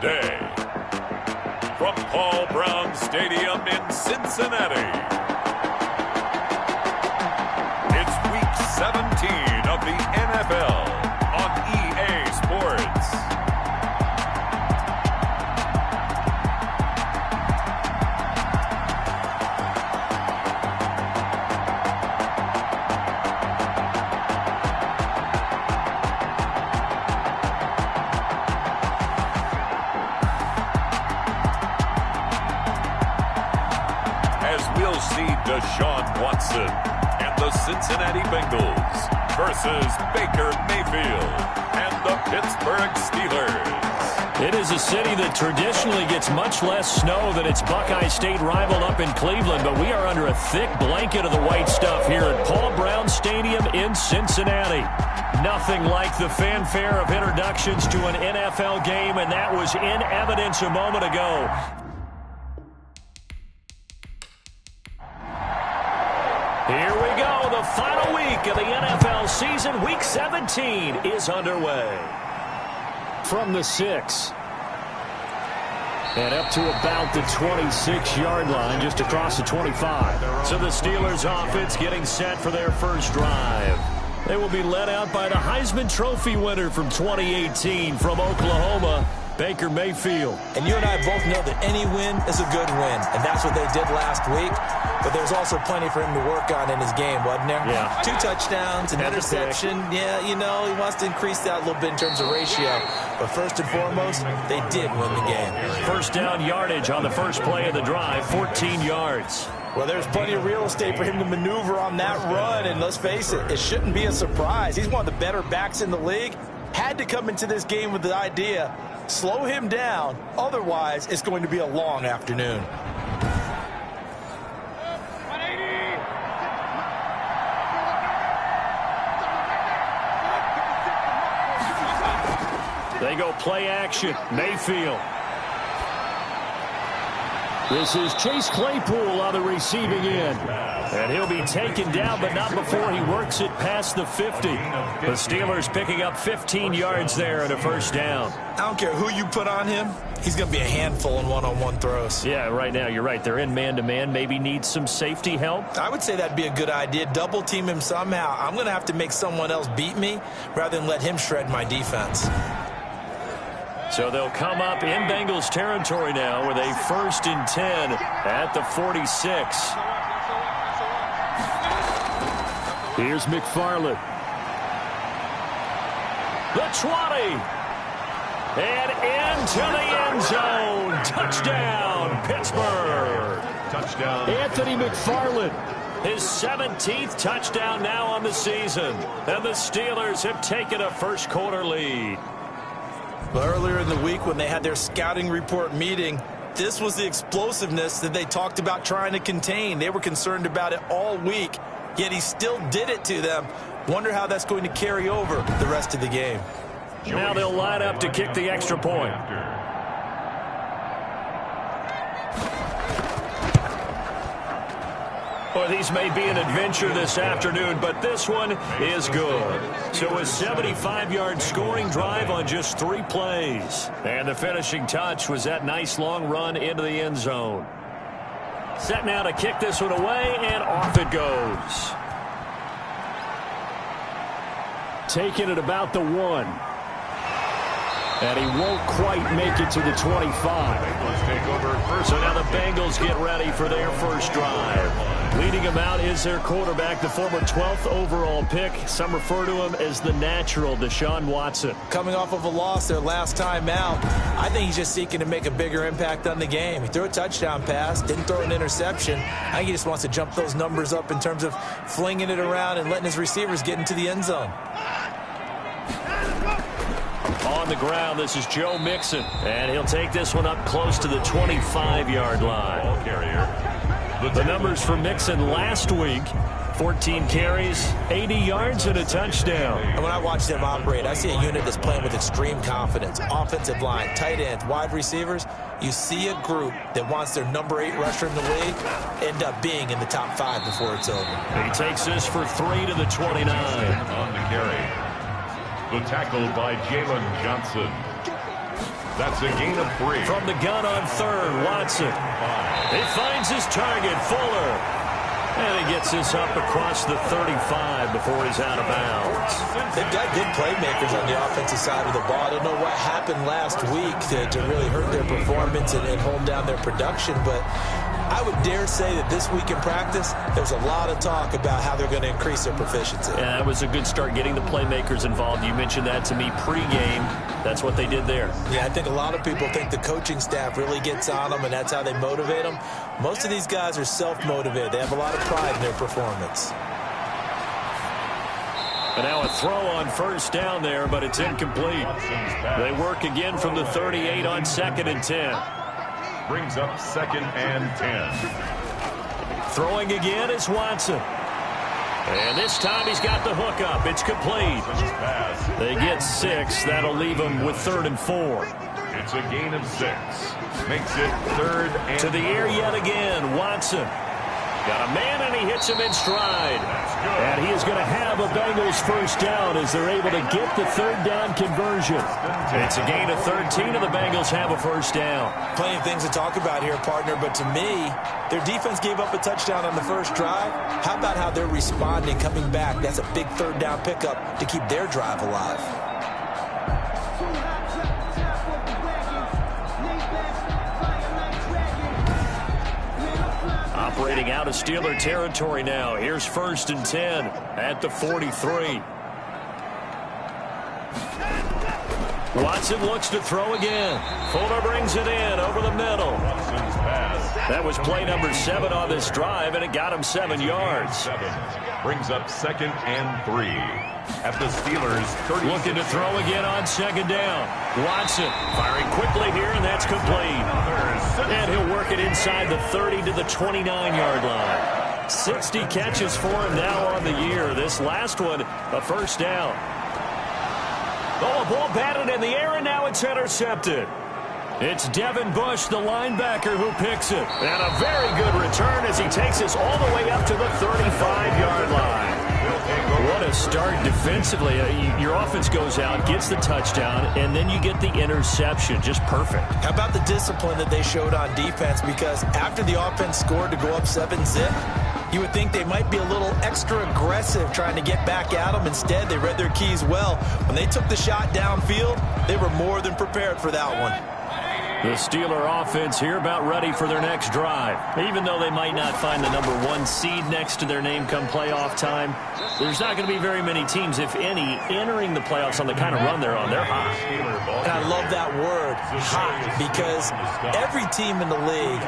today. From Paul Brown Stadium in Cincinnati, it's Week 17 of the NFL on EA Sports. Deshaun Watson and the Cincinnati Bengals versus Baker Mayfield and the Pittsburgh Steelers. It is a city that traditionally gets much less snow than its Buckeye State rival up in Cleveland, but we are under a thick blanket of the white stuff here at Paul Brown Stadium in Cincinnati. Nothing like the fanfare of introductions to an NFL game, and that was in evidence a moment ago. Here we go. The final week of the NFL season. Week 17 is underway. From the 6. And up to about the 26-yard line, just across the 25. So the Steelers offense getting set for their first drive. They will be led out by the Heisman Trophy winner from 2018 from Oklahoma, Baker Mayfield. And you and I both know that any win is a good win, and that's what they did last week. But there's also plenty for him to work on in his game, wasn't there? Yeah. 2 touchdowns, an interception. Yeah, you know, he wants to increase that a little bit in terms of ratio. But first and foremost, they did win the game. First down yardage on the first play of the drive, 14 yards. Well, there's plenty of real estate for him to maneuver on that run, and let's face it, it shouldn't be a surprise. He's one of the better backs in the league. Had to come into this game with the idea, slow him down, otherwise it's going to be a long afternoon. They go play action. Mayfield. This is Chase Claypool on the receiving end. And he'll be taken down, but not before he works it past the 50. The Steelers picking up 15 yards there and a first down. I don't care who you put on him. He's going to be a handful in one-on-one throws. Yeah, right now, you're right. They're in man-to-man. Maybe need some safety help. I would say that'd be a good idea. Double team him somehow. I'm going to have to make someone else beat me rather than let him shred my defense. So they'll come up in Bengals territory now with a 1st and 10 at the 46. Here's McFarland. The 20. And into the end zone. Touchdown, Pittsburgh. Touchdown. Anthony McFarland. His 17th touchdown now on the season. And the Steelers have taken a first quarter lead. But earlier in the week when they had their scouting report meeting, this was the explosiveness that they talked about trying to contain. They were concerned about it all week, yet he still did it to them. Wonder how that's going to carry over the rest of the game. Now they'll line up to kick the extra point. Well, these may be an adventure this afternoon, but this one is good. So a 75-yard scoring drive on just 3 plays. And the finishing touch was that nice long run into the end zone. Set now to kick this one away, and off it goes. Taking it about the 1. And he won't quite make it to the 25. So now the Bengals get ready for their first drive. Leading him out is their quarterback, the former 12th overall pick. Some refer to him as the natural Deshaun Watson. Coming off of a loss their last time out, I think he's just seeking to make a bigger impact on the game. He threw a touchdown pass, didn't throw an interception. I think he just wants to jump those numbers up in terms of flinging it around and letting his receivers get into the end zone. On the ground, this is Joe Mixon. And he'll take this one up close to the 25-yard line. Ball carrier. The numbers for Mixon last week, 14 carries, 80 yards, and a touchdown. And when I watch them operate, I see a unit that's playing with extreme confidence. Offensive line, tight ends, wide receivers. You see a group that wants their number 8 rusher in the league end up being in the top 5 before it's over. He takes this for 3 to the 29. On the carry. The tackle by Jalen Johnson. That's a gain of 3. From the gun on third, Watson. He finds his target, Fuller. And he gets this up across the 35 before he's out of bounds. They've got good playmakers on the offensive side of the ball. I don't know what happened last week to really hurt their performance and hold down their production, but I would dare say that this week in practice, there's a lot of talk about how they're going to increase their proficiency. Yeah, that was a good start getting the playmakers involved. You mentioned that to me pregame. That's what they did there. Yeah, I think a lot of people think the coaching staff really gets on them, and that's how they motivate them. Most of these guys are self-motivated. They have a lot of pride in their performance. And now a throw on first down there, but it's incomplete. They work again from the 38 on 2nd and 10. Brings up 2nd and 10. Throwing again is Watson. And this time he's got the hook up. It's complete. They get 6. That'll leave them with 3rd and 4. It's a gain of 6. Makes it 3rd and to the air yet again. Watson. Got a man, and he hits him in stride. And he is going to have a Bengals first down as they're able to get the 3rd down conversion. It's a gain of 13, and the Bengals have a first down. Plenty of things to talk about here, partner, but to me, their defense gave up a touchdown on the first drive. How about how they're responding, coming back? That's a big 3rd down pickup to keep their drive alive. Operating out of Steeler territory now. Here's 1st and 10 at the 43. Watson looks to throw again. Fuller brings it in over the middle. That was play number 7 on this drive, and it got him 7 yards. Brings up 2nd and 3 at the Steelers' 30. Looking to throw again on 2nd down. Watson firing quickly here, and that's complete. And he'll work it inside the 30 to the 29-yard line. 60 catches for him now on the year. This last one, a first down. Oh, a ball batted in the air, and now it's intercepted. It's Devin Bush, the linebacker, who picks it. And a very good return as he takes us all the way up to the 35-yard line. What a start defensively. Your offense goes out, gets the touchdown, and then you get the interception. Just perfect. How about the discipline that they showed on defense? Because after the offense scored to go up 7-zip, you would think they might be a little extra aggressive trying to get back at them. Instead, they read their keys well. When they took the shot downfield, they were more than prepared for that one. The Steeler offense here about ready for their next drive. Even though they might not find the number 1 seed next to their name come playoff time, there's not going to be very many teams, if any, entering the playoffs on the kind of run they're on. They're hot. And I love that word, hot, because every team in the league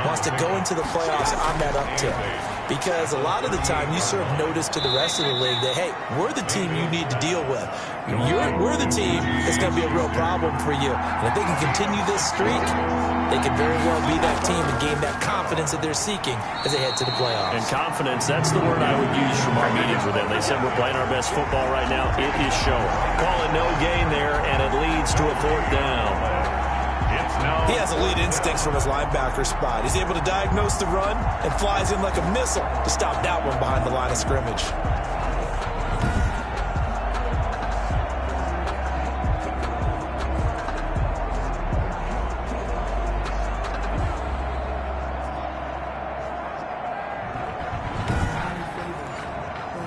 wants to go into the playoffs on that uptick. Because a lot of the time you serve notice to the rest of the league that, hey, we're the team you need to deal with. We're the team that's going to be a real problem for you. And if they can continue this streak, they could very well be that team and gain that confidence that they're seeking as they head to the playoffs. And confidence, that's the word I would use from our meetings with them. They said we're playing our best football right now. It is showing. Calling no gain there, and it leads to a 4th down. He has elite instincts from his linebacker spot. He's able to diagnose the run and flies in like a missile to stop that one behind the line of scrimmage.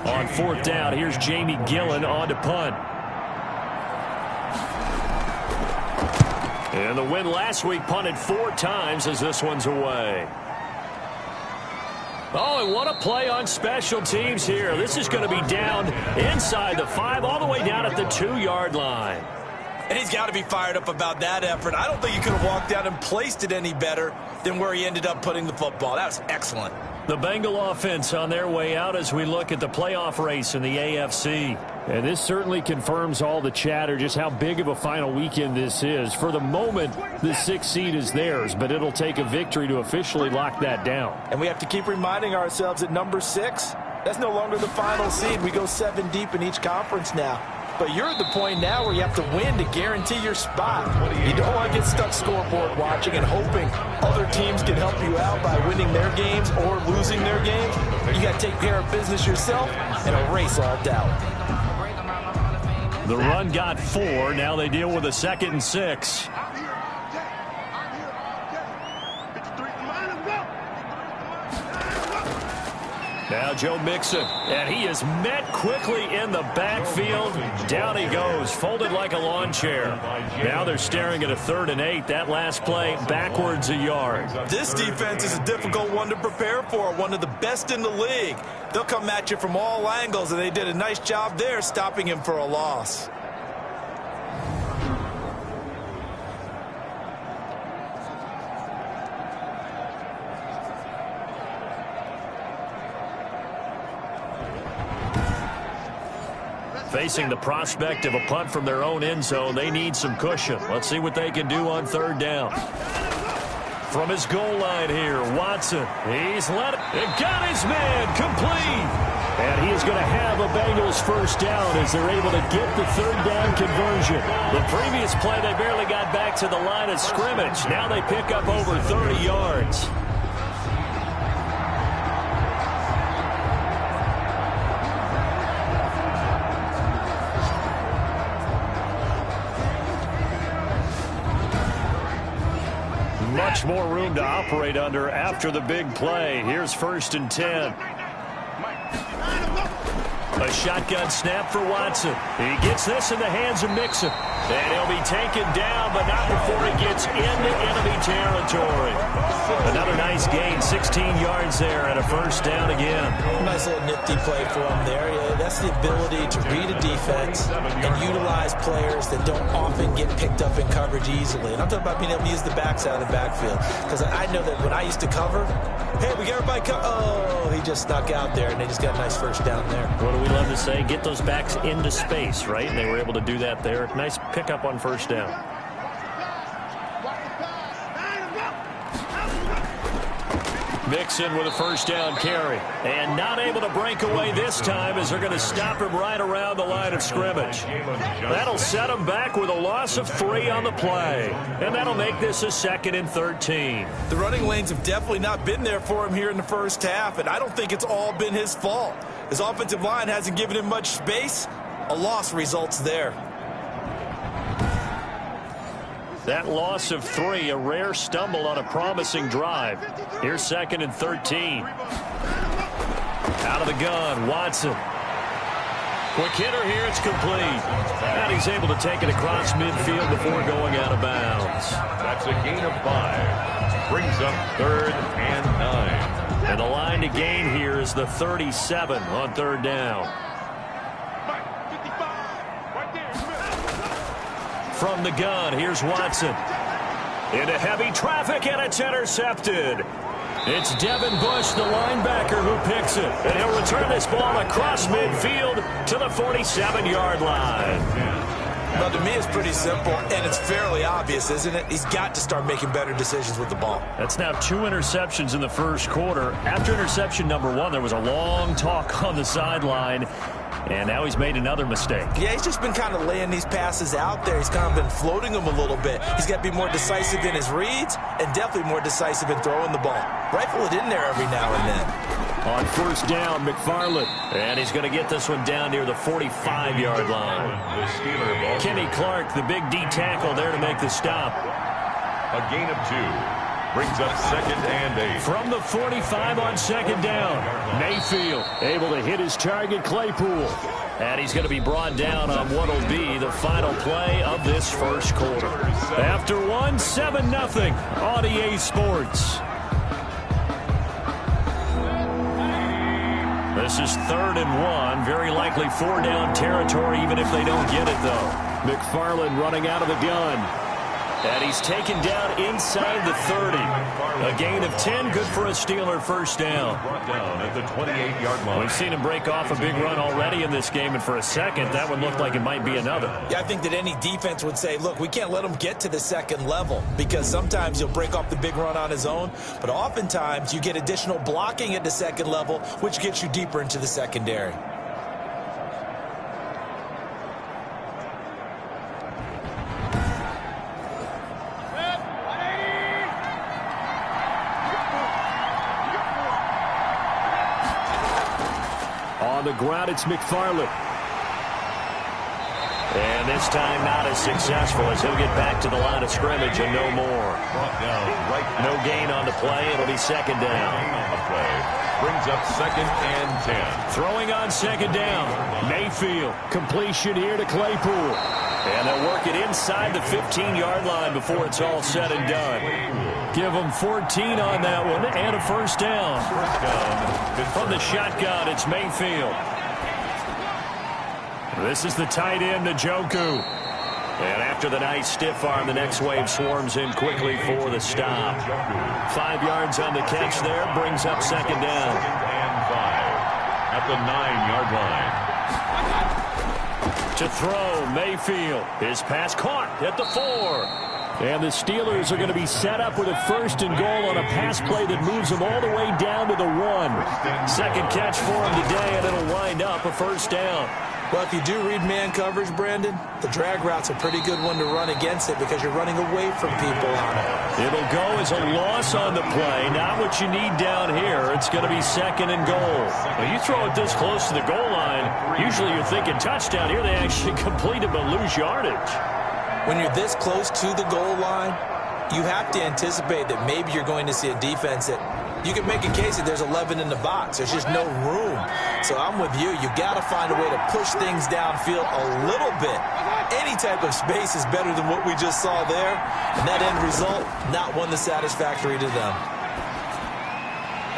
On 4th down, here's Jamie Gillen on to punt. And the win last week punted 4 times as this one's away. Oh, and what a play on special teams here. This is going to be down inside the 5, all the way down at the 2-yard line. And he's got to be fired up about that effort. I don't think he could have walked out and placed it any better than where he ended up putting the football. That was excellent. The Bengal offense on their way out as we look at the playoff race in the AFC. And this certainly confirms all the chatter, just how big of a final weekend this is. For the moment, the 6th seed is theirs, but it'll take a victory to officially lock that down. And we have to keep reminding ourselves that number 6, that's no longer the final seed. We go 7 deep in each conference now. But you're at the point now where you have to win to guarantee your spot. You don't want to get stuck scoreboard watching and hoping other teams can help you out by winning their games or losing their games. You got to take care of business yourself and erase all doubt. The run got 4. Now they deal with a 2nd and 6. Now Joe Mixon, and he is met quickly in the backfield. Down he goes, folded like a lawn chair. Now they're staring at a 3rd and 8. That last play, backwards a yard. This defense is a difficult one to prepare for, one of the best in the league. They'll come at you from all angles, and they did a nice job there stopping him for a loss. Facing the prospect of a punt from their own end zone, they need some cushion. Let's see what they can do on 3rd down. From his goal line here, Watson. He's let it. Got his man complete. And he is going to have a Bengals 1st down as they're able to get the 3rd down conversion. The previous play, they barely got back to the line of scrimmage. Now they pick up over 30 yards. Much more room to operate under after the big play. Here's 1st and 10. A shotgun snap for Watson. He gets this in the hands of Mixon. And he'll be taken down, but not before he gets into enemy territory. Another nice gain, 16 yards there and a 1st down again. Nice little nifty play for him there. Yeah, that's the ability to read a defense and utilize players that don't often get picked up in coverage easily. And I'm talking about being able to use the backs out of the backfield. Because I know that when I used to cover, hey, we got everybody oh, he just snuck out there, and they just got a nice 1st down there. What do we love to say? Get those backs into space, right? And they were able to do that there. Nice pickup on 1st down. Mixon with a 1st down carry. And not able to break away this time as they're going to stop him right around the line of scrimmage. That'll set him back with a loss of 3 on the play. And that'll make this a 2nd and 13. The running lanes have definitely not been there for him here in the 1st half, and I don't think it's all been his fault. His offensive line hasn't given him much space. A loss results there. That loss of 3, a rare stumble on a promising drive. Here's 2nd and 13. Out of the gun, Watson. Quick hitter here, it's complete. And he's able to take it across midfield before going out of bounds. That's a gain of 5. Brings up 3rd and 9. And the line to gain here is the 37 on 3rd down. From the gun, here's Watson. Into heavy traffic, and it's intercepted. It's Devin Bush, the linebacker, who picks it. And he'll return this ball across midfield to the 47-yard line. Well, to me, it's pretty simple, and it's fairly obvious, isn't it? He's got to start making better decisions with the ball. That's now 2 interceptions in the 1st quarter. After interception number 1, there was a long talk on the sideline. And now he's made another mistake. Yeah, he's just been kind of laying these passes out there. He's kind of been floating them a little bit. He's got to be more decisive in his reads and definitely more decisive in throwing the ball. Rifle it in there every now and then. On 1st down, McFarland. And he's going to get this one down near the 45-yard line. Kenny Clark, the big D tackle there to make the stop. A gain of 2. Brings up 2nd and 8. From the 45 on 2nd down. Mayfield able to hit his target, Claypool. And he's going to be brought down on what will be the final play of this 1st quarter. After 1, 7-0 on EA Sports. This is 3rd and 1. Very likely 4-down territory even if they don't get it, though. McFarland running out of the gun. And he's taken down inside the 30. A gain of 10, good for a Steeler 1st down. Brought down at the 28-yard line. We've seen him break off a big run already in this game, and for a second, that one looked like it might be another. Yeah, I think that any defense would say, look, we can't let him get to the 2nd level because sometimes he'll break off the big run on his own, but oftentimes you get additional blocking at the 2nd level, which gets you deeper into the secondary. On the ground, it's McFarland. And this time not as successful as he'll get back to the line of scrimmage and no more. Brought down right. No gain on the play. It'll be 2nd down. On the play. brings up 2nd and 10. Throwing on 2nd down. Mayfield. Completion here to Claypool. And they'll work it inside the 15-yard line before it's all said and done. Give them 14 on that one and a first down. From the shotgun, it's Mayfield. This is the tight end, Njoku. And after the nice stiff arm, the next wave swarms in quickly for the stop. 5 yards on the catch there, brings up 2nd down. 2nd and 5 at the 9-yard line. To throw, Mayfield. His pass caught at the 4. And the Steelers are going to be set up with a 1st and goal on a pass play that moves them all the way down to the 1. Second catch for him today, and it'll wind up a first down. Well, if you do read man coverage, Brandon, the drag route's a pretty good one to run against it because you're running away from people on it. It'll go as a loss on the play, not what you need down here. It's going to be 2nd and goal. When you throw it this close to the goal line, usually you're thinking touchdown. Here they actually complete it but lose yardage. When you're this close to the goal line, you have to anticipate that maybe you're going to see a defense that you can make a case that there's 11 in the box. There's just no room. So I'm with you. You got to find a way to push things downfield a little bit. Any type of space is better than what we just saw there. And that end result, not one that's satisfactory to them.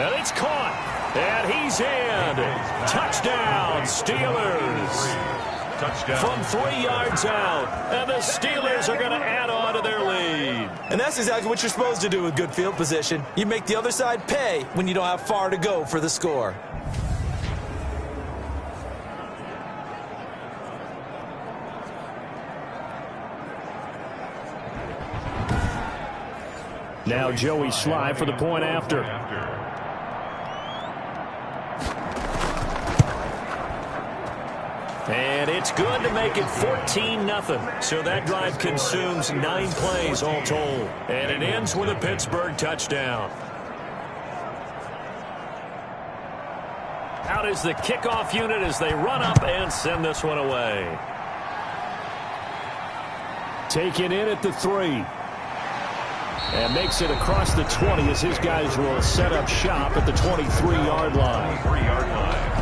And it's caught. And he's in. Touchdown, Steelers. Touchdown. From 3 yards out. And the Steelers are going to add on to their lead. And that's exactly what you're supposed to do with good field position. You make the other side pay when you don't have far to go for the score. Now Joey Sly for the point after. And it's good to make it 14-0. So that drive consumes 9 plays all told. And it ends with a Pittsburgh touchdown. Out is the kickoff unit as they run up and send this one away. Taken in at the 3. And makes it across the 20 as his guys will set up shop at the 23-yard line. 3-yard line.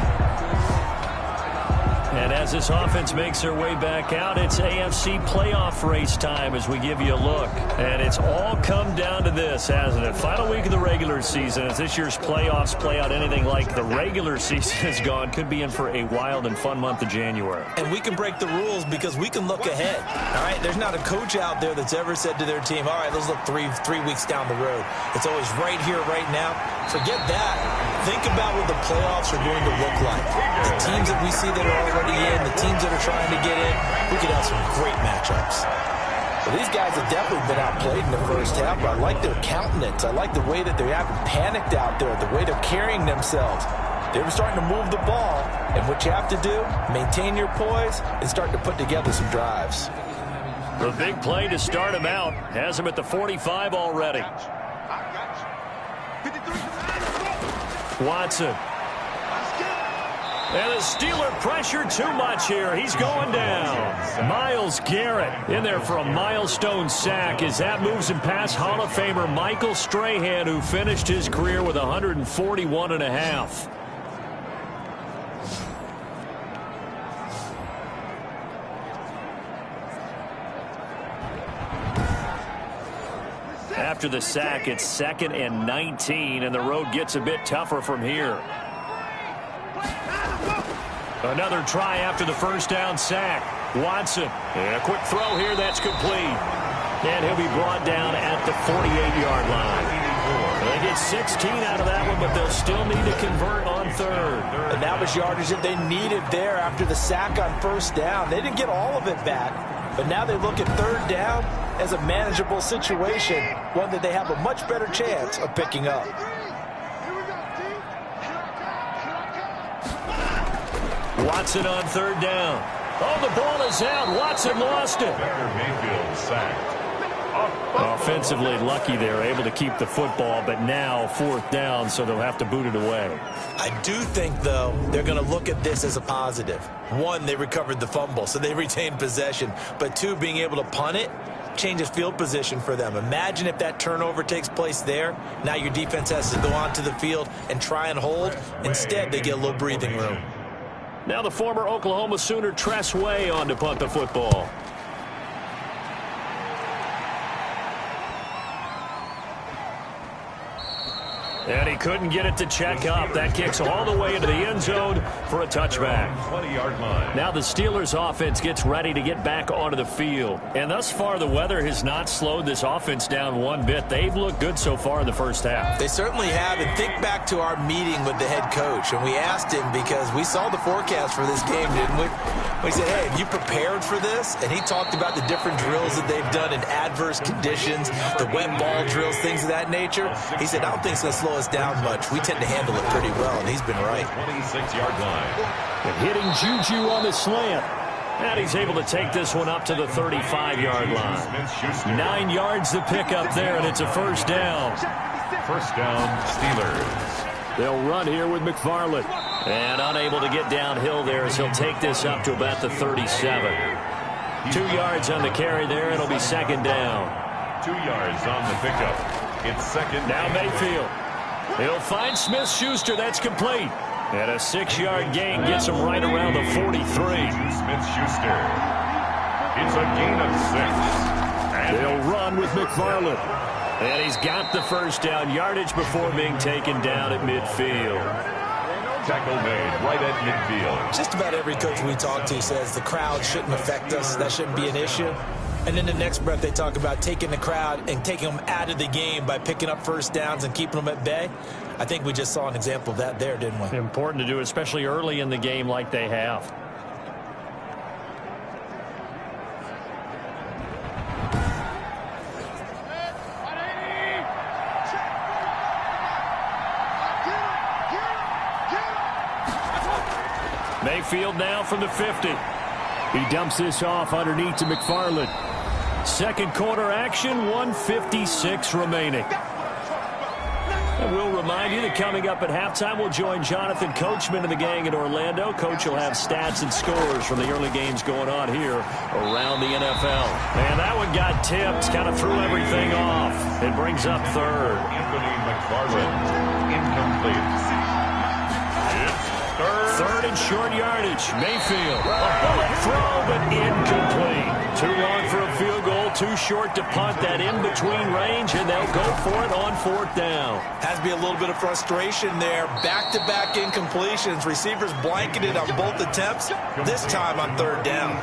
And as this offense makes their way back out, it's AFC playoff race time as we give you a look. And it's all come down to this, hasn't it? Final week of the regular season. As this year's playoffs play out anything like the regular season has gone, could be in for a wild and fun month of January. And we can break the rules because we can look ahead. All right, there's not a coach out there that's ever said to their team, all right, let's look three weeks down the road. It's always right here, right now. Forget that. Think about what the playoffs are going to look like. The teams that we see that are already in, the teams that are trying to get in, we could have some great matchups. Well, these guys have definitely been outplayed in the first half, but I like their countenance. I like the way that they haven't panicked out there, the way they're carrying themselves. They're starting to move the ball, and what you have to do, maintain your poise and start to put together some drives. The big play to start him out has him at the 45 already. Watson. And the Steeler pressure too much here. He's going down. Myles Garrett in there for a milestone sack as that moves him past Hall of Famer Michael Strahan, who finished his career with 141.5. After the sack, it's 2nd and 19, and the road gets a bit tougher from here. Another try after the first down sack. Watson, and a quick throw here, that's complete. And he'll be brought down at the 48-yard line. They get 16 out of that one, but they'll still need to convert on 3rd. And that was yardage that they needed there after the sack on first down. They didn't get all of it back, but now they look at 3rd down as a manageable situation, one that they have a much better chance of picking up. Watson on 3rd down. Oh, the ball is out. Watson lost it. Mayfield sacked. Offensively lucky they're able to keep the football, but now 4th down, so they'll have to boot it away. I do think, though, they're going to look at this as a positive. 1, they recovered the fumble, so they retained possession. But 2, being able to punt it, changes field position for them. Imagine if that turnover takes place there. Now your defense has to go onto the field and try and hold. Instead, they get a little breathing room. Now the former Oklahoma Sooner Tress Way on to punt the football. And he couldn't get it to check up. That kicks all the way into the end zone for a touchback. 20-yard line. Now the Steelers offense gets ready to get back onto the field. And thus far, the weather has not slowed this offense down one bit. They've looked good so far in the first half. They certainly have. And think back to our meeting with the head coach. And we asked him, because we saw the forecast for this game, didn't we? We said, hey, have you prepared for this? And he talked about the different drills that they've done in adverse conditions, the wet ball drills, things of that nature. He said, I don't think it's going to slow us down much. We tend to handle it pretty well, and he's been right. 26-yard line. And hitting Juju on the slant. And he's able to take this one up to the 35-yard line. 9 yards to pick up there, and it's a first down. First down, Steelers. They'll run here with McFarland. And unable to get downhill there as he'll take this up to about the 37. 2 yards on the carry there. It'll be second down. 2 yards on the pickup. It's second. Now Mayfield. He'll find Smith-Schuster. That's complete. And a 6-yard gain gets him right around the 43. Smith-Schuster. It's a gain of 6. And they'll run with McFarland. And he's got the first down yardage before being taken down at midfield. Tackle made right at midfield. Just about every coach we talk to says the crowd shouldn't affect us. That shouldn't be an issue. And in the next breath, they talk about taking the crowd and taking them out of the game by picking up first downs and keeping them at bay. I think we just saw an example of that there, didn't we? Important to do, especially early in the game like they have. Mayfield now from the 50. He dumps this off underneath to McFarland. Second quarter action, 1:56 remaining. And we'll remind you that coming up at halftime, we'll join Jonathan Coachman and the gang in Orlando. Coach will have stats and scores from the early games going on here around the NFL. And that one got tipped, kind of threw everything off. It brings up third. Anthony McFarland, incomplete. Third and short yardage. Mayfield. A bullet throw, but incomplete. Too long for a field goal, too short to punt. That in-between range, and they'll go for it on fourth down. Has to be a little bit of frustration there. Back-to-back incompletions. Receivers blanketed on both attempts, this time on third down.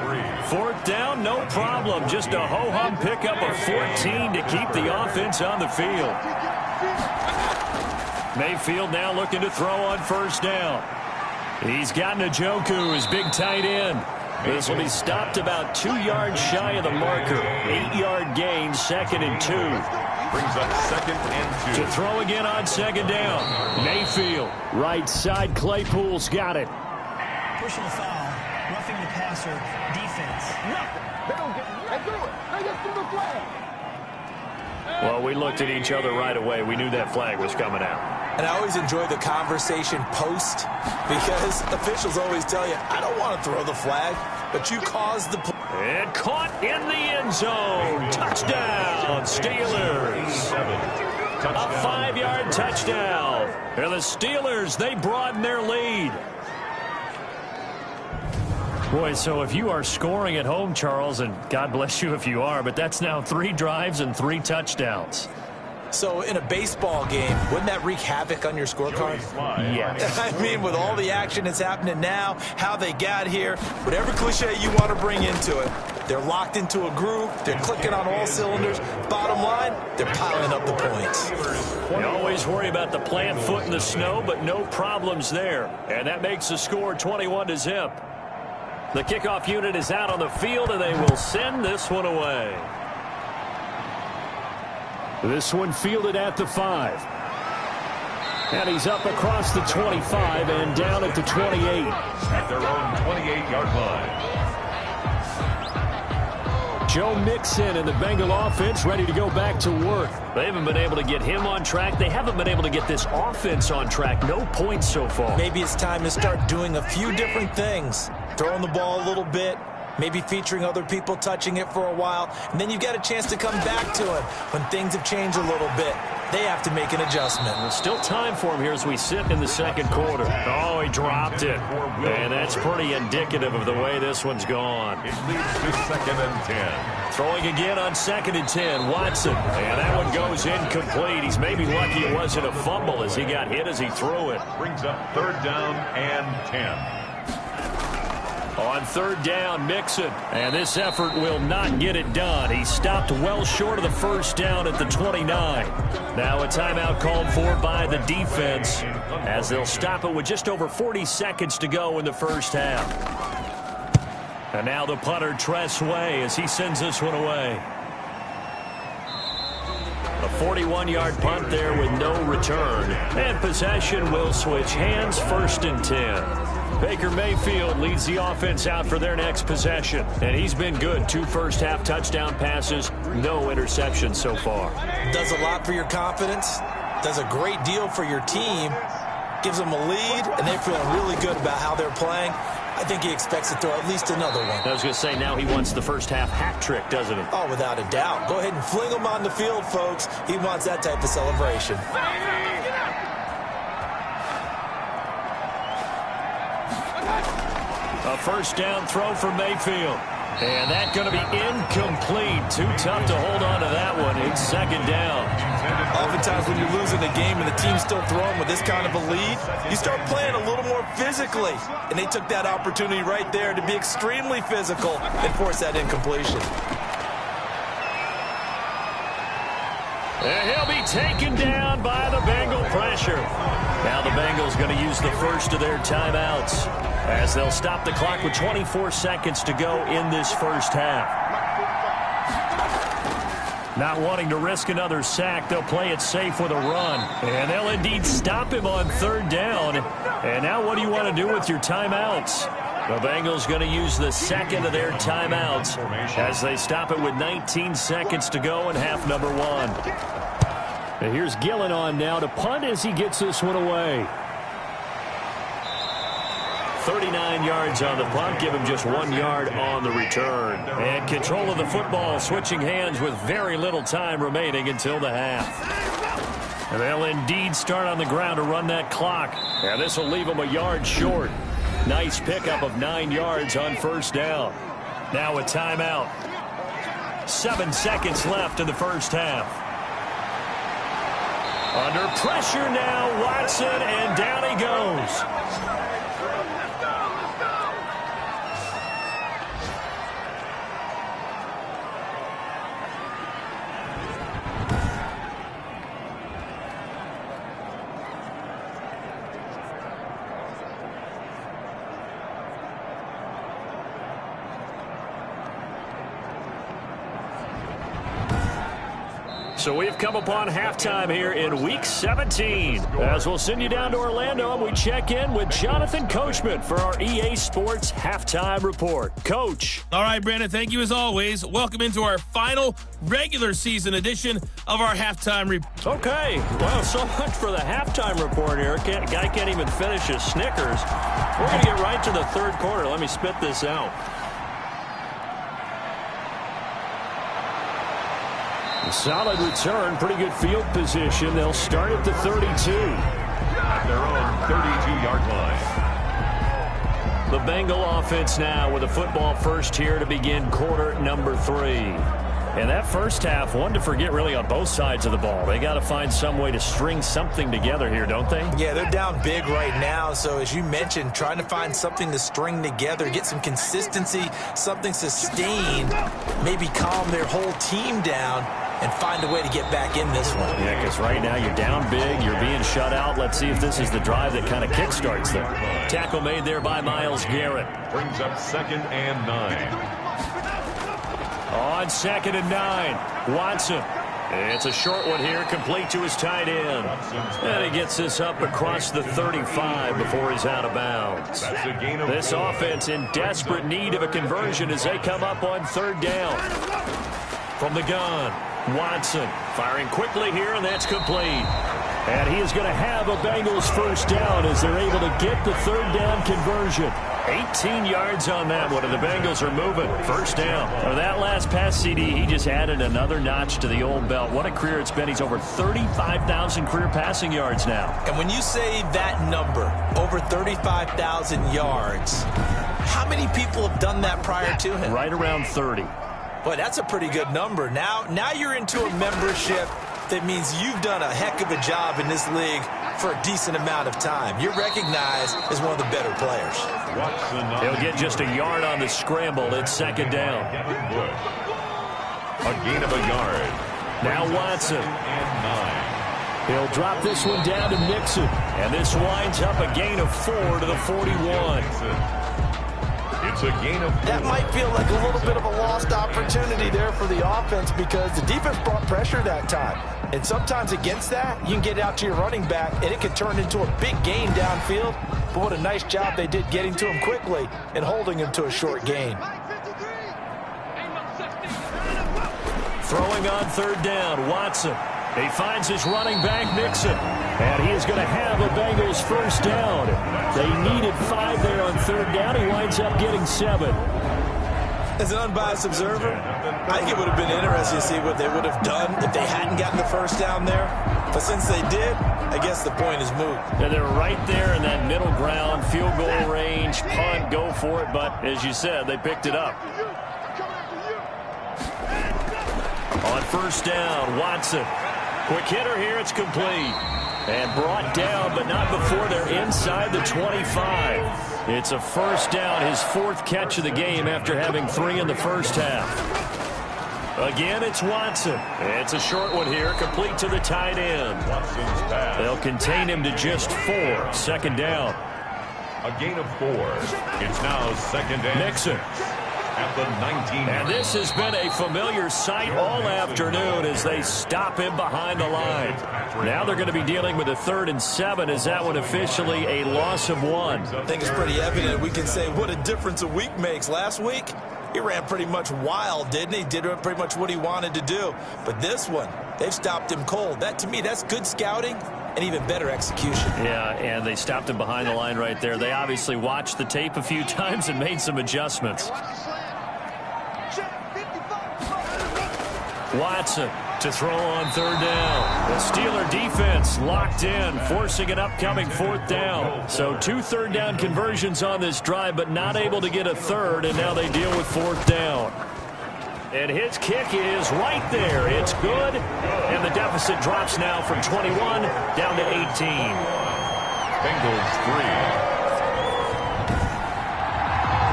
Fourth down, no problem. Just a ho-hum pickup of 14 to keep the offense on the field. Mayfield now looking to throw on first down. He's got Njoku, his big tight end. This will be stopped about 2 yards shy of the marker. 8-yard gain, second and 2. Brings up second and 2. To throw again on second down. Mayfield, right side, Claypool's got it. Pushing the foul, roughing the passer, defense. They don't get it. They do it. They just do the flag. Well, we looked at each other right away. We knew that flag was coming out. And I always enjoy the conversation post, because officials always tell you, I don't want to throw the flag, but you caused the play. And caught in the end zone. Touchdown, Steelers. A 5-yard touchdown. And the Steelers, they broaden their lead. Boy, so if you are scoring at home, Charles, and God bless you if you are, but that's now 3 drives and 3 touchdowns. So in a baseball game, wouldn't that wreak havoc on your scorecard? Yes. I mean, with all the action that's happening now, how they got here, whatever cliche you want to bring into it, they're locked into a groove, they're clicking on all cylinders. Bottom line, they're piling up the points. You always worry about the plant foot in the snow, but no problems there. And that makes the score 21-0. The kickoff unit is out on the field, and they will send this one away. This one fielded at the 5. And he's up across the 25 and down at the 28. At their own 28-yard line. Joe Mixon and the Bengal offense ready to go back to work. They haven't been able to get him on track. They haven't been able to get this offense on track. No points so far. Maybe it's time to start doing a few different things. Throwing the ball a little bit, maybe featuring other people touching it for a while, and then you've got a chance to come back to him when things have changed a little bit. They have to make an adjustment. There's still time for him here as we sit in the second quarter. Oh, he dropped it. And that's pretty indicative of the way this one's gone. It leads to 2nd and 10. Throwing again on 2nd and 10, Watson. And that one goes incomplete. He's maybe lucky it wasn't a fumble as he got hit as he threw it. Brings up 3rd down and 10. On 3rd down, Mixon. And this effort will not get it done. He stopped well short of the 1st down at the 29. Now a timeout called for by the defense as they'll stop it with just over 40 seconds to go in the first half. And now the punter, Tress Way, as he sends this one away. A 41-yard punt there with no return. And possession will switch hands, 1st and 10. Baker Mayfield leads the offense out for their next possession. And he's been good. 2 first-half touchdown passes, no interceptions so far. Does a lot for your confidence. Does a great deal for your team. Gives them a lead, and they're feeling really good about how they're playing. I think he expects to throw at least another one. I was going to say, now he wants the first-half hat trick, doesn't he? Oh, without a doubt. Go ahead and fling him on the field, folks. He wants that type of celebration. A 1st down throw for Mayfield. And that's going to be incomplete. Too tough to hold on to that one. It's 2nd down. Oftentimes when you're losing a game and the team's still throwing with this kind of a lead, you start playing a little more physically. And they took that opportunity right there to be extremely physical and force that incompletion. And he'll be taken down by the Bengal pressure. Now the Bengals going to use the first of their timeouts as they'll stop the clock with 24 seconds to go in this first half. Not wanting to risk another sack, they'll play it safe with a run. And they'll indeed stop him on 3rd down. And now what do you want to do with your timeouts? The Bengals going to use the 2nd of their timeouts as they stop it with 19 seconds to go in half number 1. And here's Gillen on now to punt as he gets this one away. 39 yards on the punt, give him just 1 yard on the return. And control of the football, switching hands with very little time remaining until the half. And they'll indeed start on the ground to run that clock. And this will leave them a yard short. Nice pickup of 9 yards on 1st down. Now a timeout. 7 seconds left in the first half. Under pressure now, Watson, and down he goes. So we've come upon halftime here in Week 17. As we'll send you down to Orlando, and we check in with Jonathan Coachman for our EA Sports Halftime Report. Coach. All right, Brandon, thank you as always. Welcome into our final regular season edition of our Halftime Report. Okay, well, so much for the halftime report here. Guy can't even finish his Snickers. We're going to get right to the 3rd quarter. Let me spit this out. Solid return, pretty good field position. They'll start at the 32. At their own 32-yard line. The Bengal offense now with a football first here to begin quarter number 3. And that first half, one to forget really on both sides of the ball. They got to find some way to string something together here, don't they? Yeah, they're down big right now. So as you mentioned, trying to find something to string together, get some consistency, something sustained, maybe calm their whole team down and find a way to get back in this one. Yeah, because right now you're down big, you're being shut out. Let's see if this is the drive that kind of kickstarts them. Tackle made there by Myles Garrett. Brings up 2nd and 9. On 2nd and 9, Watson. It's a short one here, complete to his tight end. And he gets this up across the 35 before he's out of bounds. This offense in desperate need of a conversion as they come up on 3rd down. From the gun, Watson firing quickly here, and that's complete. And he is going to have a Bengals first down as they're able to get the 3rd down conversion. 18 yards on that one, and the Bengals are moving. First down. For that last pass, CD, he just added another notch to the old belt. What a career it's been. He's over 35,000 career passing yards now. And when you say that number, over 35,000 yards, how many people have done that prior to him? Right around 30. Boy, that's a pretty good number. Now you're into a membership that means you've done a heck of a job in this league for a decent amount of time. You're recognized as one of the better players. He'll get just a yard on the scramble. It's second down. A gain of a yard. Now Watson. He'll drop this one down to Nixon. And this winds up a gain of 4 to the 41. It's a gain of 4. That might feel like a little bit of a lost opportunity there for the offense because the defense brought pressure that time. And sometimes against that, you can get out to your running back, and it can turn into a big gain downfield. But what a nice job they did getting to him quickly and holding him to a short gain. Throwing on third down, Watson. He finds his running back, Nixon. And he is going to have a Bengals first down. They needed 5 there on third down. He winds up getting 7. As an unbiased observer, I think it would have been interesting to see what they would have done if they hadn't gotten the first down there. But since they did, I guess the point is moot. And they're right there in that middle ground, field goal range, punt, go for it. But as you said, they picked it up. On first down, Watson. Quick hitter here, it's complete. And brought down, but not before they're inside the 25. It's a first down, his 4th catch of the game after having 3 in the first half. Again, it's Watson. It's a short one here, complete to the tight end. They'll contain him to just 4. Second down. A gain of 4. It's now second and Nixon. At the 19. And this has been a familiar sight all afternoon as they stop him behind the line. Now they're going to be dealing with a 3rd and 7. Is that one officially a loss of 1? I think it's pretty evident. We can say what a difference a week makes. Last week, he ran pretty much wild, didn't he? Did pretty much what he wanted to do. But this one, they've stopped him cold. That, to me, that's good scouting and even better execution. Yeah, and they stopped him behind the line right there. They obviously watched the tape a few times and made some adjustments. Watson to throw on third down. The Steeler defense locked in, forcing an upcoming 4th down. So 2 third-down conversions on this drive, but not able to get a 3rd, and now they deal with 4th down. And his kick is right there. It's good, and the deficit drops now from 21 down to 18. Bengals 3.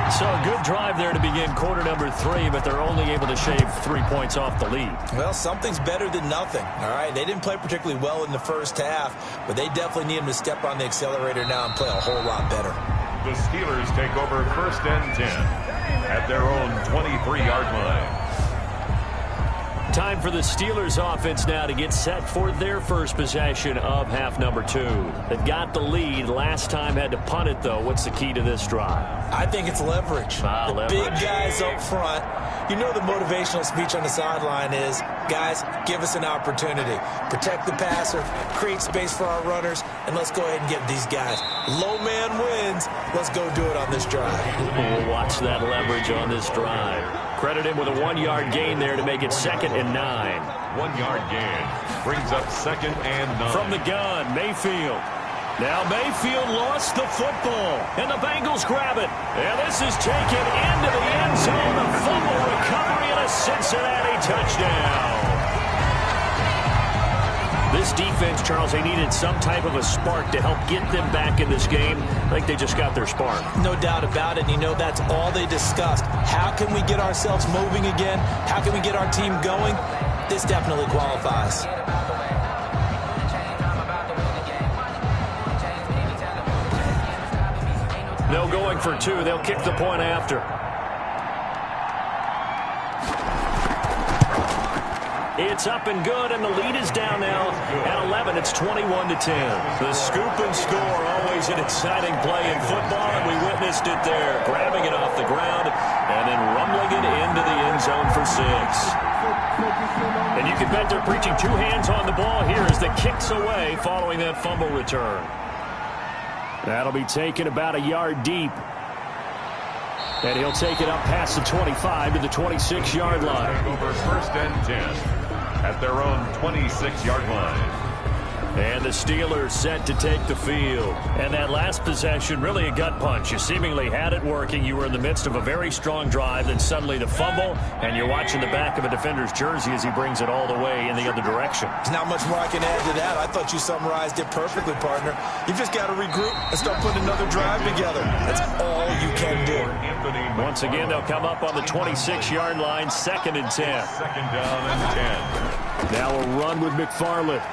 So a good drive there to begin quarter number 3, but they're only able to shave 3 points off the lead. Well, something's better than nothing, all right? They didn't play particularly well in the first half, but they definitely need them to step on the accelerator now and play a whole lot better. The Steelers take over first and 10 at their own 23-yard line. Time for the Steelers offense now to get set for their first possession of half number 2. They've got the lead. Last time had to punt it, though. What's the key to this drive? I think it's leverage. The big guys up front. You know the motivational speech on the sideline is, guys, give us an opportunity. Protect the passer, create space for our runners, and let's go ahead and get these guys. Low man wins. Let's go do it on this drive. We'll watch that leverage on this drive. Credit him with a 1-yard gain there to make it 2nd and 9. 1-yard gain brings up 2nd and 9. From the gun, Mayfield. Now Mayfield lost the football, and the Bengals grab it. And this is taken into the end zone. A fumble recovery and a Cincinnati touchdown. This defense, Charles, they needed some type of a spark to help get them back in this game. I think they just got their spark. No doubt about it. And you know that's all they discussed. How can we get ourselves moving again? How can we get our team going? This definitely qualifies. No going for 2. They'll kick the point after. It's up and good, and the lead is down now at 11. It's 21-10. The scoop and score, always an exciting play in football, and we witnessed it there. Grabbing it off the ground and then rumbling it into the end zone for 6. And you can bet they're preaching 2 hands on the ball here as the kick's away following that fumble return. That'll be taken about a yard deep. And he'll take it up past the 25 to the 26-yard line. Over 1st and 10 at their own 26-yard line. And the Steelers set to take the field. And that last possession, really a gut punch. You seemingly had it working. You were in the midst of a very strong drive. Then suddenly the fumble, and you're watching the back of a defender's jersey as he brings it all the way in the other direction. There's not much more I can add to that. I thought you summarized it perfectly, partner. You've just got to regroup and start putting another drive together. That's all you can do. Once again, they'll come up on the 26-yard line, 2nd and 10. 2nd down and 10. Now a run with McFarland.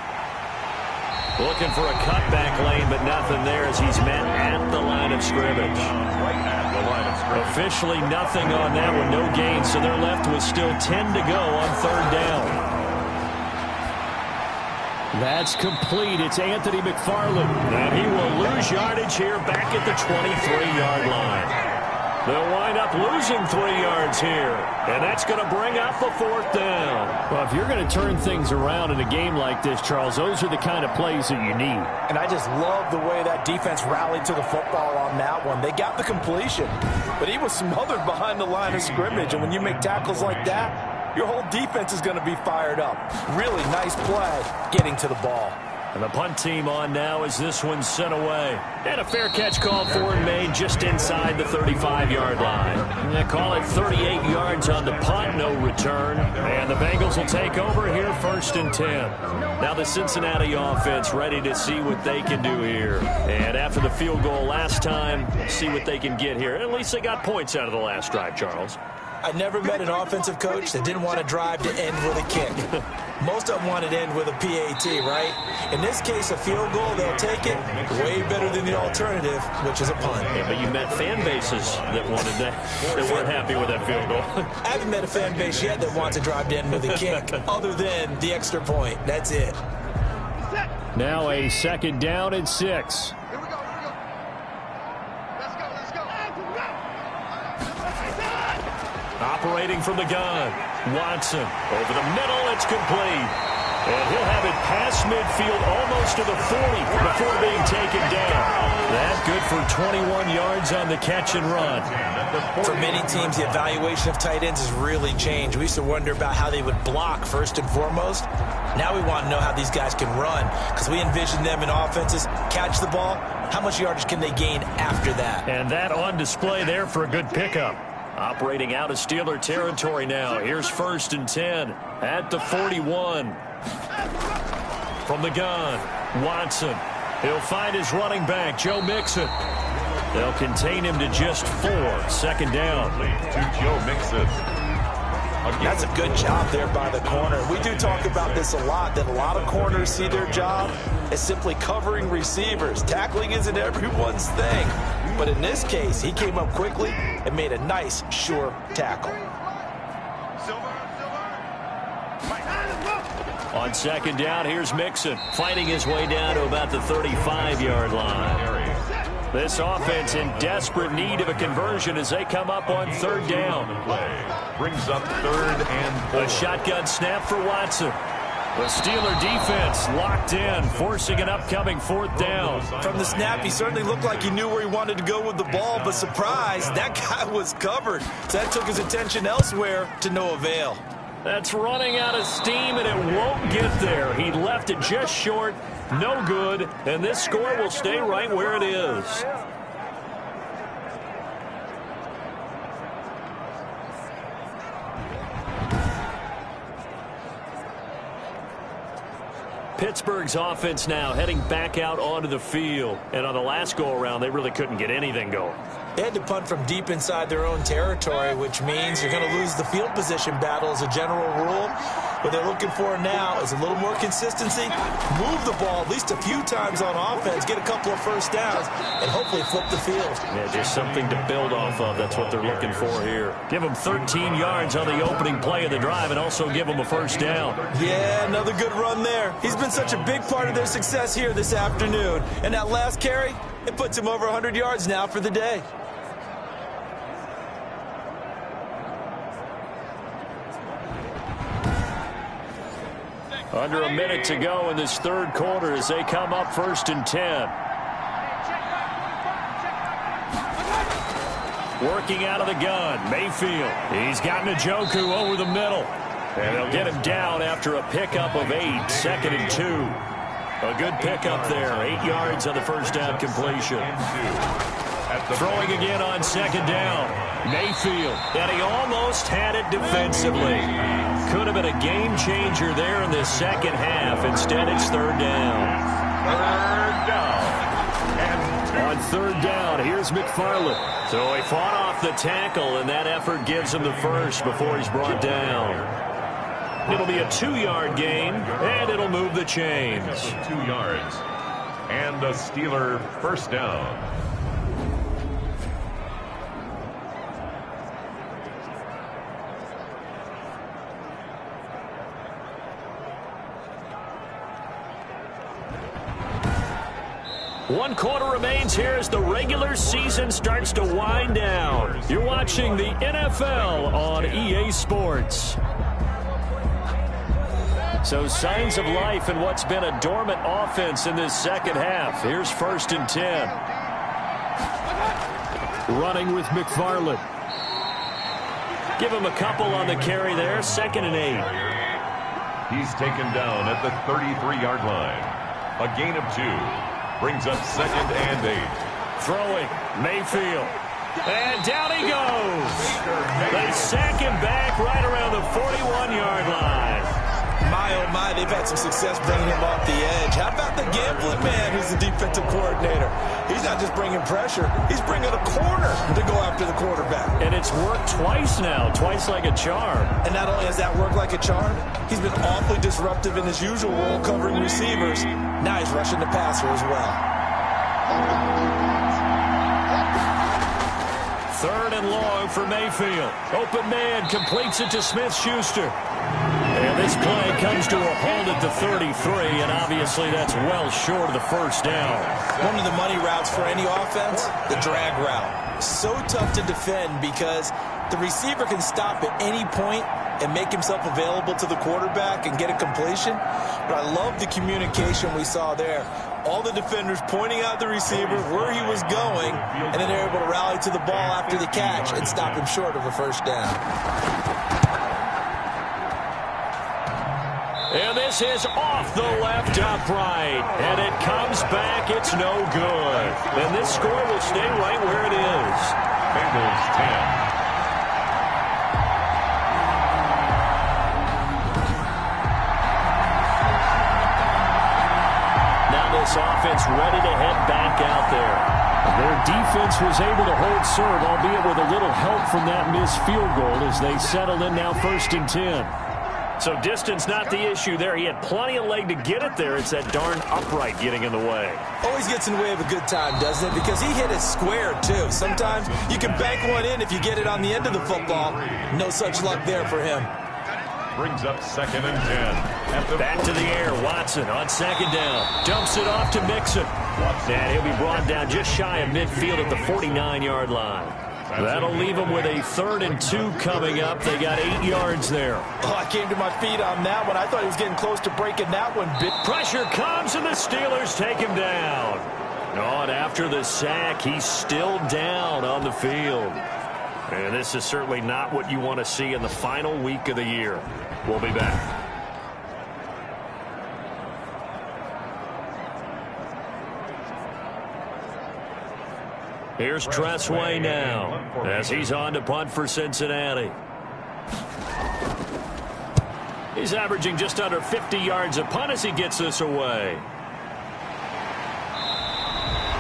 Looking for a cutback lane, but nothing there as he's met at the line of scrimmage. Right at the line of scrimmage. Officially nothing on that one, no gain, so they're left with still 10 to go on 3rd down. That's complete. It's Anthony McFarland, and he will lose yardage here back at the 23-yard line. They'll wind up losing 3 yards here, and that's going to bring up the 4th down. Well, if you're going to turn things around in a game like this, Charles, those are the kind of plays that you need. And I just love the way that defense rallied to the football on that one. They got the completion, but he was smothered behind the line of scrimmage, and when you make tackles like that, your whole defense is going to be fired up. Really nice play getting to the ball. And the punt team on now as this one's sent away. And a fair catch called for and made just inside the 35-yard line. They call it 38 yards on the punt, no return. And the Bengals will take over here 1st and 10. Now the Cincinnati offense ready to see what they can do here. And after the field goal last time, see what they can get here. At least they got points out of the last drive, Charles. I never met an offensive coach that didn't want to drive to end with a kick. Most of them wanted to end with a PAT, right? In this case, a field goal, they'll take it. Way better than the alternative, which is a punt. Yeah, but you met fan bases that wanted that, that weren't happy with that field goal. I haven't met a fan base yet that wants to drive to end with a kick, other than the extra point. That's it. Now a 2nd down and 6. Operating from the gun. Watson over the middle. It's complete. And he'll have it past midfield almost to the 40 before being taken down. That's good for 21 yards on the catch and run. For many teams, the evaluation of tight ends has really changed. We used to wonder about how they would block first and foremost. Now we want to know how these guys can run because we envision them in offenses. Catch the ball. How much yardage can they gain after that? And that on display there for a good pickup. Operating out of Steeler territory now. Here's 1st and 10 at the 41. From the gun, Watson. He'll find his running back, Joe Mixon. They'll contain him to just 4. 2nd down. To Joe Mixon. That's a good job there by the corner. We do talk about this a lot, that a lot of corners see their job as simply covering receivers. Tackling isn't everyone's thing. But in this case, he came up quickly and made a nice, sure tackle. On 2nd down, here's Mixon fighting his way down to about the 35-yard line. This offense in desperate need of a conversion as they come up on 3rd down. Brings up 3rd and 4. A shotgun snap for Watson. The Steeler defense locked in, forcing an upcoming 4th down. From the snap, he certainly looked like he knew where he wanted to go with the ball, but surprise, that guy was covered. So that took his attention elsewhere to no avail. That's running out of steam, and it won't get there. He left it just short, no good, and this score will stay right where it is. Pittsburgh's offense now heading back out onto the field. And on the last go-around, they really couldn't get anything going. They had to punt from deep inside their own territory, which means you're going to lose the field position battle as a general rule. What they're looking for now is a little more consistency, move the ball at least a few times on offense, get a couple of first downs, and hopefully flip the field. Yeah, just something to build off of. That's what they're looking for here. Give them 13 yards on the opening play of the drive and also give them a first down. Yeah, another good run there. He's been such a big part of their success here this afternoon. And that last carry, it puts him over 100 yards now for the day. Under a minute to go in this 3rd quarter as they come up 1st and 10. Working out of the gun, Mayfield. He's got Njoku over the middle. And they'll get him down after a pickup of 8, 2nd and 2. A good pickup there, 8 yards on the first down completion. Throwing again on 2nd down. Mayfield, and he almost had it defensively. Could have been a game changer there in this second half. Instead, it's 3rd down. 3rd down. On 3rd down, here's McFarland. So he fought off the tackle, and that effort gives him the first before he's brought down. It'll be a 2-yard gain, and it'll move the chains. 2 yards. And a Steeler first down. One quarter remains here as the regular season starts to wind down. You're watching the NFL on EA Sports. So signs of life in what's been a dormant offense in this second half. Here's 1st and 10. Running with McFarland. Give him a couple on the carry there. 2nd and 8. He's taken down at the 33-yard line. A gain of 2. Brings up 2nd and 8. Throwing, Mayfield. And down he goes. They sack him back right around the 41-yard line. My, oh my, they've had some success bringing him off the edge. How about the gambling man who's the defensive coordinator? He's not just bringing pressure. He's bringing a corner to go after the quarterback. And it's worked twice now, twice like a charm. And not only has that worked like a charm, he's been awfully disruptive in his usual role covering receivers. Now he's rushing the passer as well. 3rd and long for Mayfield. Open man completes it to Smith-Schuster. And this play comes to a halt at the 33, and obviously that's well short of the first down. One of the money routes for any offense, the drag route. So tough to defend because the receiver can stop at any point and make himself available to the quarterback and get a completion. But I love the communication we saw there. All the defenders pointing out the receiver, where he was going, and then they're able to rally to the ball after the catch and stop him short of a first down. And this is off the left upright. And it comes back. It's no good. And this score will stay right where it is. Bengals 10. This offense ready to head back out there. Their defense was able to hold serve, albeit with a little help from that missed field goal as they settled in now 1st and 10. So distance not the issue there. He had plenty of leg to get it there. It's that darn upright getting in the way. Always gets in the way of a good time, doesn't it? Because he hit it square, too. Sometimes you can bank one in if you get it on the end of the football. No such luck there for him. Brings up 2nd and 10. Back to the air. Watson on 2nd down. Dumps it off to Mixon. And he'll be brought down just shy of midfield at the 49-yard line. That'll leave them with a 3rd and 2 coming up. They got 8 yards there. Oh, I came to my feet on that one. I thought he was getting close to breaking that one. Pressure comes, and the Steelers take him down. Oh, and after the sack, he's still down on the field. And this is certainly not what you want to see in the final week of the year. We'll be back. Here's Tressway now as he's on to punt for Cincinnati. He's averaging just under 50 yards a punt as he gets this away.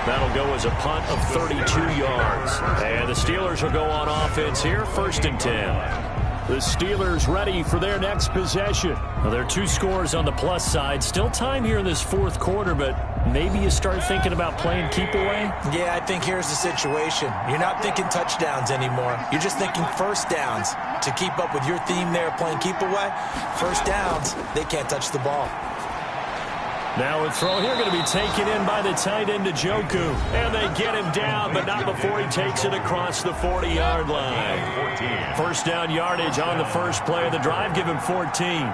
That'll go as a punt of 32 yards. And the Steelers will go on offense here, 1st and 10. The Steelers ready for their next possession. Well, there are 2 scores on the plus side. Still time here in this 4th quarter, but maybe you start thinking about playing keep away? Yeah, I think here's the situation. You're not thinking touchdowns anymore. You're just thinking first downs. To keep up with your theme there, playing keep away, first downs, they can't touch the ball. Now a throw here going to be taken in by the tight end Njoku. And they get him down, but not before he takes it across the 40-yard line. First down yardage on the first play of the drive. Give him 14.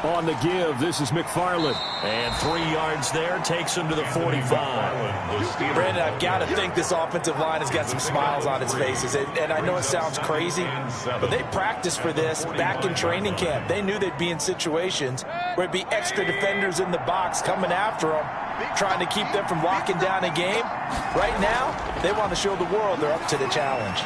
On the give, this is McFarland. And 3 yards there takes him to the 45. Brandon, I've got to think this offensive line has got some smiles on its faces. And I know it sounds crazy, but they practiced for this back in training camp. They knew they'd be in situations where it'd be extra defenders in the box coming after them, trying to keep them from locking down a game. Right now, they want to show the world they're up to the challenge.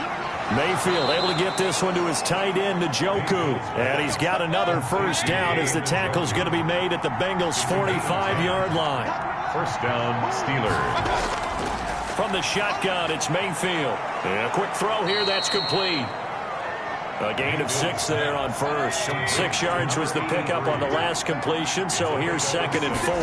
Mayfield able to get this one to his tight end, Njoku. And he's got another first down as the tackle's going to be made at the Bengals' 45-yard line. First down, Steelers. From the shotgun, it's Mayfield. And a quick throw here, that's complete. A gain of 6 there on first. 6 yards was the pickup on the last completion, so here's 2nd and 4.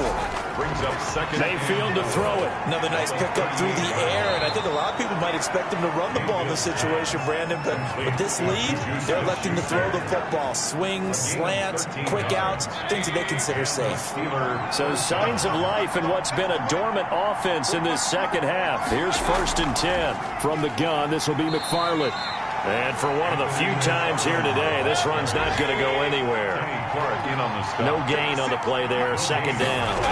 Brings up second. Mayfield to throw it. Another nice pickup through the air, and I think a lot of people might expect him to run the ball in this situation, Brandon, but with this lead, they're electing to throw the football. Swings, slants, quick outs, things that they consider safe. So signs of life in what's been a dormant offense in this second half. Here's 1st and 10. From the gun, this will be McFarland. And for one of the few times here today, this run's not going to go anywhere. No gain on the play there. 2nd down.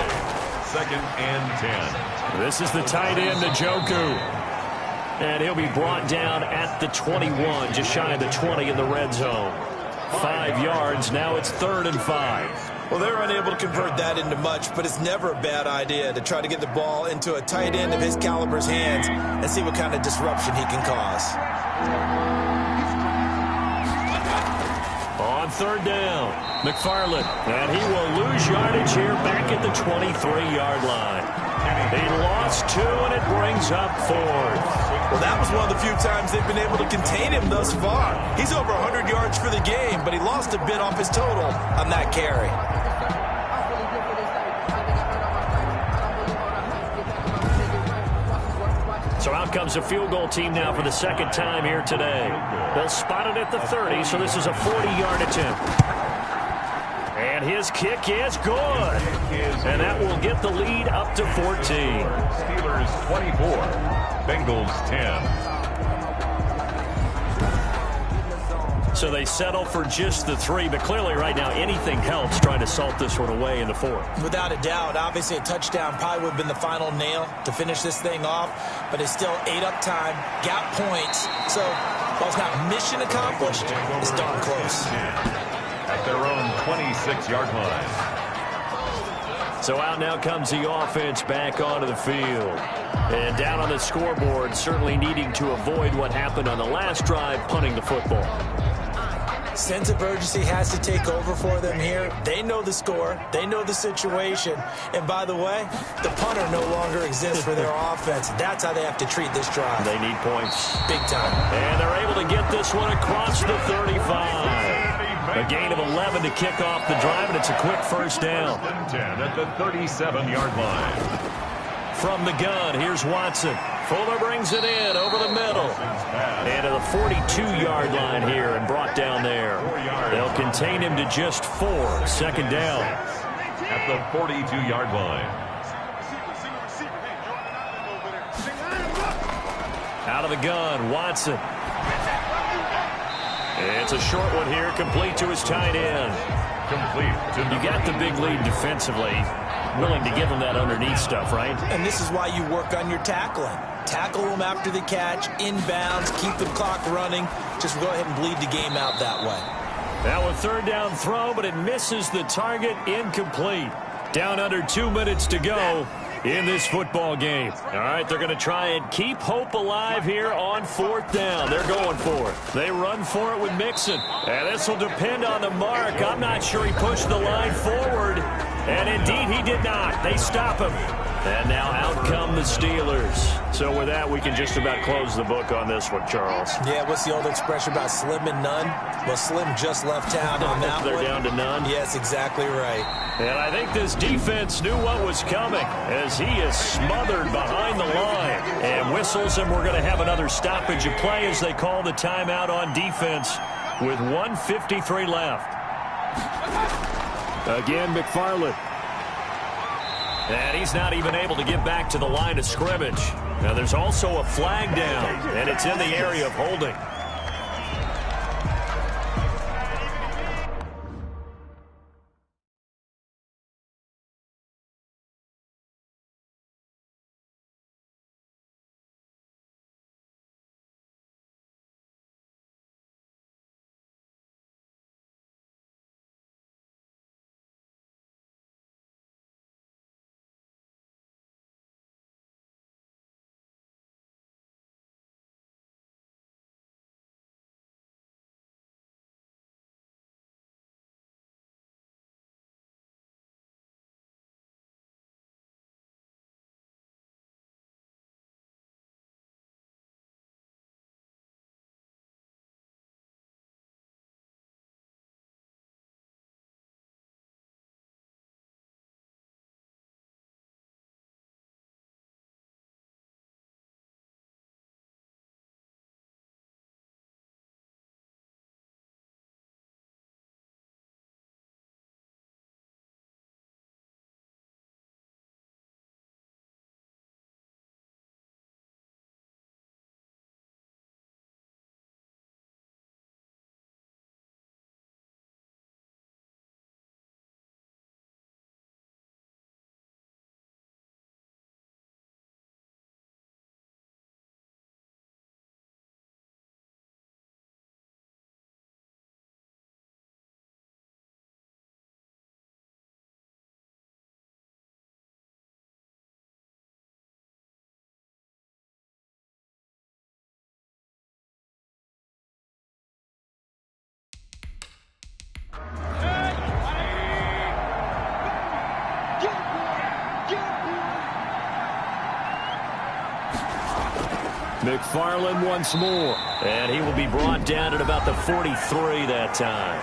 2nd and 10. This is the tight end, Njoku. And he'll be brought down at the 21, just shy of the 20 in the red zone. 5 yards. Now it's 3rd and 5. Well, they're unable to convert that into much, but it's never a bad idea to try to get the ball into a tight end of his caliber's hands and see what kind of disruption he can cause. On 3rd down, McFarland. And he will lose yardage here back at the 23-yard line. He lost 2, and it brings up 4th. Well, that was one of the few times they've been able to contain him thus far. He's over 100 yards for the game, but he lost a bit off his total on that carry. So out comes a field goal team now for the 2nd time here today. They'll spot it at the 30, so this is a 40-yard attempt. And his kick is good. And that will get the lead up to 14. Steelers 24, Bengals 10. So they settle for just the 3, but clearly right now anything helps trying to salt this one away in the 4th. Without a doubt, obviously a touchdown probably would have been the final nail to finish this thing off, but it's still ate up time, got points, so while it's not mission accomplished, it's darn close. At their own 26-yard line. So out now comes the offense back onto the field. And down on the scoreboard, certainly needing to avoid what happened on the last drive, punting the football. Sense of urgency has to take over for them here. They know the score. They know the situation. And by the way, the punter no longer exists for their offense. That's how they have to treat this drive. They need points. Big time. And they're able to get this one across the 35. A gain of 11 to kick off the drive, and it's a quick first down. 10 at the 37-yard line. From the gun, here's Watson. Fuller brings it in over the middle. And to the 42-yard line here and brought down there. They'll contain him to just 4. 2nd down. At the 42-yard line. Out of the gun, Watson. It's a short one here, complete to his tight end. Complete. You got the big lead defensively. Willing to give him that underneath stuff, right? And this is why you work on your tackling. Tackle them after the catch, inbounds, keep the clock running. Just go ahead and bleed the game out that way. Now a 3rd down throw, but it misses the target, incomplete. Down under 2 minutes to go in this football game. All right, they're going to try and keep hope alive here on 4th down. They're going for it. They run for it with Mixon. And this will depend on the mark. I'm not sure he pushed the line forward. And indeed, he did not. They stop him. And now out come the Steelers. So with that, we can just about close the book on this one, Charles. Yeah, what's the old expression about slim and none? Well, Slim just left town on that They're one. down to none. Yes, exactly right. And I think this defense knew what was coming as he is smothered behind the line and whistles, and we're going to have another stoppage of play as they call the timeout on defense with 1:53 left. Again, McFarland. And he's not even able to get back to the line of scrimmage. Now there's also a flag down, and it's in the area of holding. McFarland once more. And he will be brought down at about the 43 that time.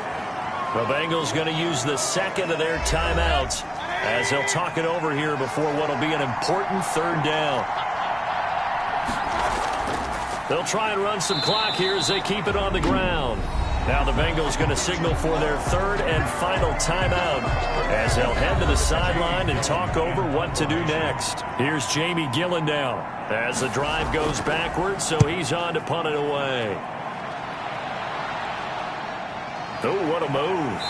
The Bengals going to use the second of their timeouts as they'll talk it over here before what will be an important third down. They'll try and run some clock here as they keep it on the ground. Now the Bengals going to signal for their third and final timeout as they'll head to the sideline and talk over what to do next. Here's Jamie Gillen down as the drive goes backwards, so he's on to punt it away. Oh, what a move.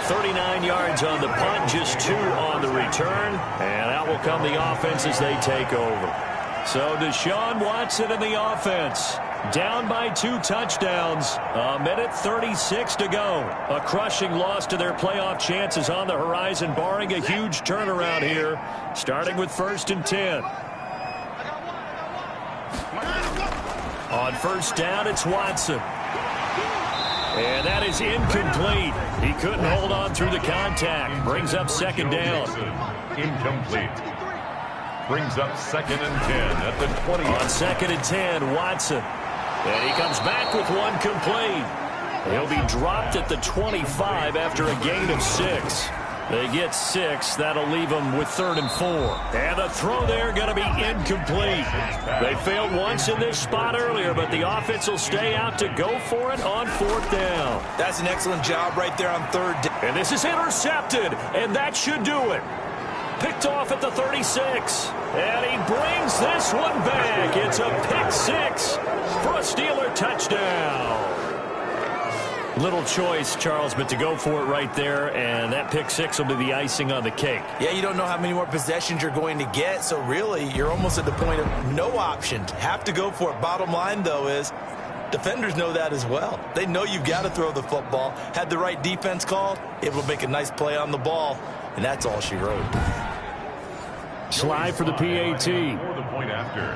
39 yards on the punt, just 2 on the return, and out will come the offense as they take over. So Deshaun Watson in the offense. Down by 2 touchdowns. A minute 36 to go. A crushing loss to their playoff chances on the horizon, barring a huge turnaround here, starting with 1st and 10. On 1st down, it's Watson. And that is incomplete. He couldn't hold on through the contact. Brings up 2nd down. Incomplete. Brings up 2nd and 10 at the 20. On 2nd and 10, Watson. And he comes back with 1 complete. He'll be dropped at the 25 after a gain of 6. They get 6. That'll leave them with 3rd and 4. And the throw there going to be incomplete. They failed once in this spot earlier, but the offense will stay out to go for it on 4th down. That's an excellent job right there on 3rd down. And this is intercepted, and that should do it. Picked off at the 36. And he brings this one back. It's a pick 6 for a Steeler touchdown. Little choice, Charles, but to go for it right there, and that pick 6 will be the icing on the cake. Yeah, you don't know how many more possessions you're going to get, so really you're almost at the point of no option. Have to go for it. Bottom line, though, is defenders know that as well. They know you've got to throw the football. Had the right defense called, able to make a nice play on the ball, and that's all she wrote. Slide for the PAT. For the point after.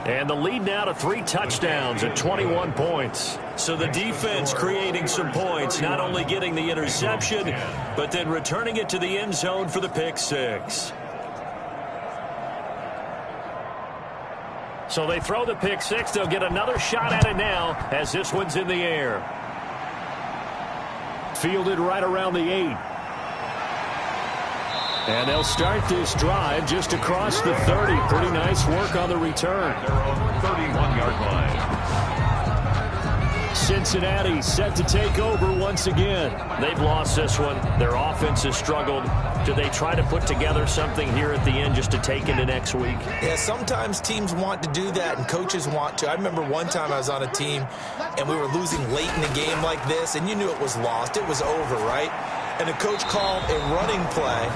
And the lead now to 3 touchdowns at 21 points. So the defense creating some points, not only getting the interception, but then returning it to the end zone for the pick 6. So they throw the pick 6. They'll get another shot at it now as this one's in the air. Fielded right around the 8. And they'll start this drive just across the 30. Pretty nice work on the return. Their own 31-yard line. Cincinnati set to take over once again. They've lost this one. Their offense has struggled. Do they try to put together something here at the end just to take into next week? Yeah, sometimes teams want to do that and coaches want to. I remember one time I was on a team and we were losing late in the game like this, and you knew it was lost. It was over, right? And the coach called a running play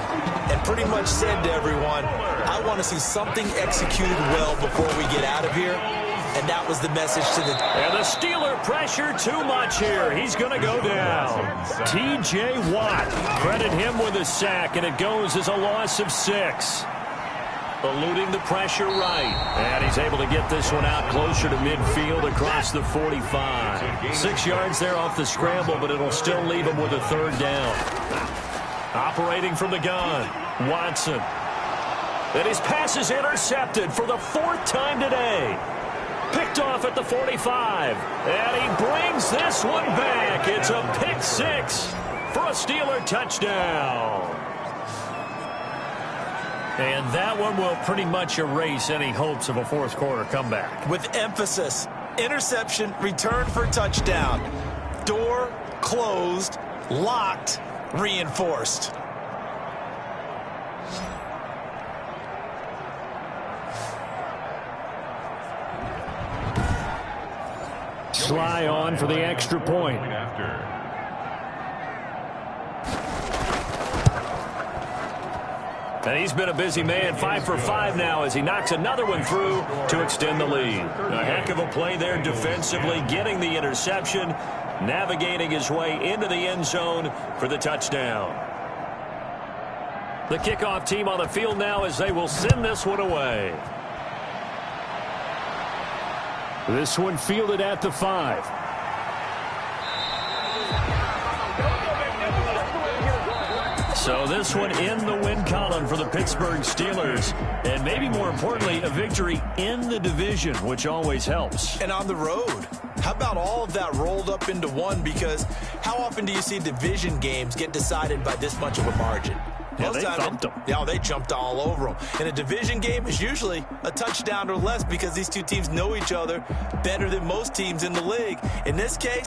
and pretty much said to everyone, I want to see something executed well before we get out of here. And that was the message to the... And the Steeler pressure too much here. He's going to go down. T.J. Watt. Credit him with a sack, and it goes as a loss of 6. Eluding the pressure right. And he's able to get this one out closer to midfield across the 45. 6 yards there off the scramble, but it'll still leave him with a 3rd down. Operating from the gun, Watson. And his pass is intercepted for the 4th time today. Picked off at the 45. And he brings this one back. It's a pick 6 for a Steeler touchdown. And that one will pretty much erase any hopes of a 4th quarter comeback. With emphasis, interception, return for touchdown. Door closed, locked, reinforced. Sly on for the extra point. And he's been a busy man, 5 for 5 now as he knocks another one through to extend the lead. A heck of a play there defensively, getting the interception, navigating his way into the end zone for the touchdown. The kickoff team on the field now as they will send this one away. This one fielded at the 5. So this one in the win column for the Pittsburgh Steelers. And maybe more importantly, a victory in the division, which always helps. And on the road. How about all of that rolled up into one? Because how often do you see division games get decided by this much of a margin? Yeah, they thumped them. Yeah, they jumped all over them. And a division game is usually a touchdown or less because these two teams know each other better than most teams in the league. In this case,